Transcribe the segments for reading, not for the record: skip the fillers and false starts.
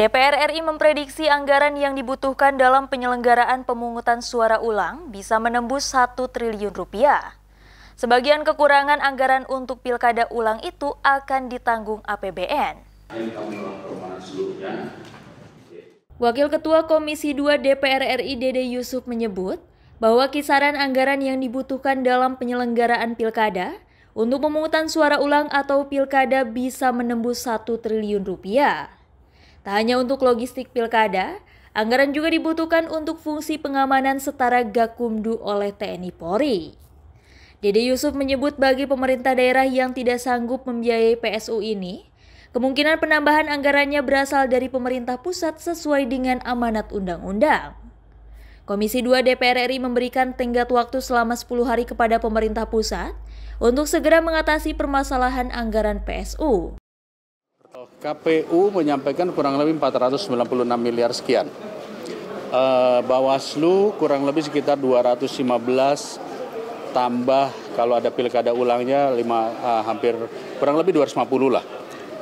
DPR RI memprediksi anggaran yang dibutuhkan dalam penyelenggaraan pemungutan suara ulang bisa menembus 1 triliun rupiah. Sebagian kekurangan anggaran untuk pilkada ulang itu akan ditanggung APBN. Wakil Ketua Komisi 2 DPR RI Dede Yusuf menyebut bahwa kisaran anggaran yang dibutuhkan dalam penyelenggaraan pilkada untuk pemungutan suara ulang atau pilkada bisa menembus 1 triliun rupiah. Tak hanya untuk logistik pilkada, anggaran juga dibutuhkan untuk fungsi pengamanan setara Gakumdu oleh TNI Polri. Dede Yusuf menyebut bagi pemerintah daerah yang tidak sanggup membiayai PSU ini, kemungkinan penambahan anggarannya berasal dari pemerintah pusat sesuai dengan amanat undang-undang. Komisi 2 DPR RI memberikan tenggat waktu selama 10 hari kepada pemerintah pusat untuk segera mengatasi permasalahan anggaran PSU. KPU menyampaikan kurang lebih 496 miliar sekian. Bawaslu kurang lebih sekitar 215 tambah kalau ada pilkada ulangnya hampir kurang lebih 250 lah.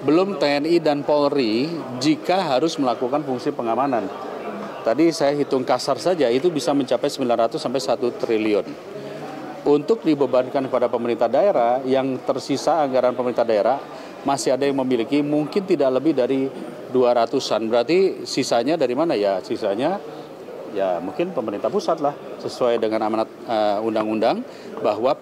Belum TNI dan Polri jika harus melakukan fungsi pengamanan. Tadi saya hitung kasar saja itu bisa mencapai 900 sampai 1 triliun. Untuk dibebankan kepada pemerintah daerah yang tersisa anggaran pemerintah daerah masih ada yang memiliki mungkin tidak lebih dari 200-an. Berarti sisanya dari mana ya? Sisanya ya mungkin pemerintah pusat lah, sesuai dengan amanat undang-undang bahwa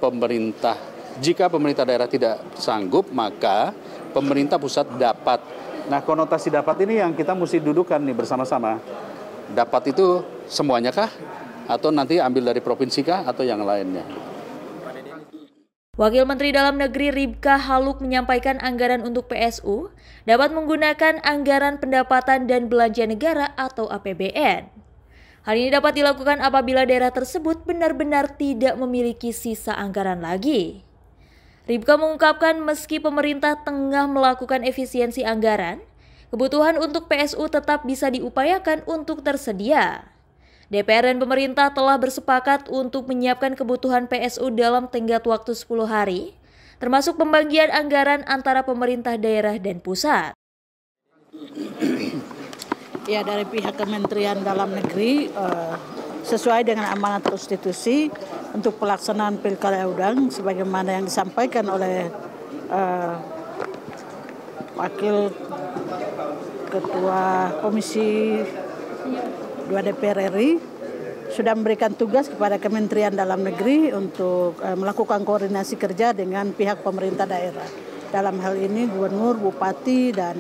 jika pemerintah daerah tidak sanggup maka pemerintah pusat dapat. Nah, konotasi dapat ini yang kita mesti dudukan nih bersama-sama. Dapat itu semuanya kah? Atau nanti ambil dari provinsi kah? Atau yang lainnya? Wakil Menteri Dalam Negeri Ribka Haluk menyampaikan anggaran untuk PSU dapat menggunakan anggaran pendapatan dan belanja negara atau APBN. Hal ini dapat dilakukan apabila daerah tersebut benar-benar tidak memiliki sisa anggaran lagi. Ribka mengungkapkan meski pemerintah tengah melakukan efisiensi anggaran, kebutuhan untuk PSU tetap bisa diupayakan untuk tersedia. DPR dan pemerintah telah bersepakat untuk menyiapkan kebutuhan PSU dalam tenggat waktu 10 hari, termasuk pembagian anggaran antara pemerintah daerah dan pusat. Ya, dari pihak Kementerian Dalam Negeri sesuai dengan amanat konstitusi untuk pelaksanaan pilkada ulang sebagaimana yang disampaikan oleh Wakil Ketua Komisi 2 DPR RI sudah memberikan tugas kepada Kementerian Dalam Negeri untuk melakukan koordinasi kerja dengan pihak pemerintah daerah. Dalam hal ini gubernur, bupati, dan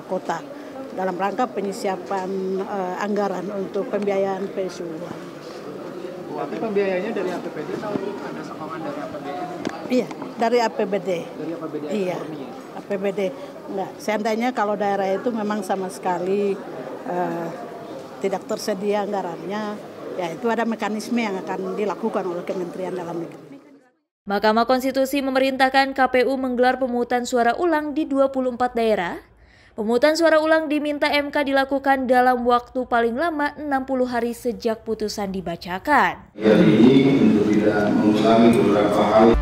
kota dalam rangka penyisiapan anggaran untuk pembiayaan PSU. Tapi pembiayaannya dari APBD atau ada sokongan dari APBN? Iya, dari APBD. Dari APBD? Iya, APBD. Enggak, seandainya kalau daerah itu memang sama sekali tidak tersedia anggarannya, ya itu ada mekanisme yang akan dilakukan oleh Kementerian Dalam Negeri. Mahkamah Konstitusi memerintahkan KPU menggelar pemungutan suara ulang di 24 daerah. Pemungutan suara ulang diminta MK dilakukan dalam waktu paling lama 60 hari sejak putusan dibacakan. Hari ini untuk tidak mengulangi beberapa hal.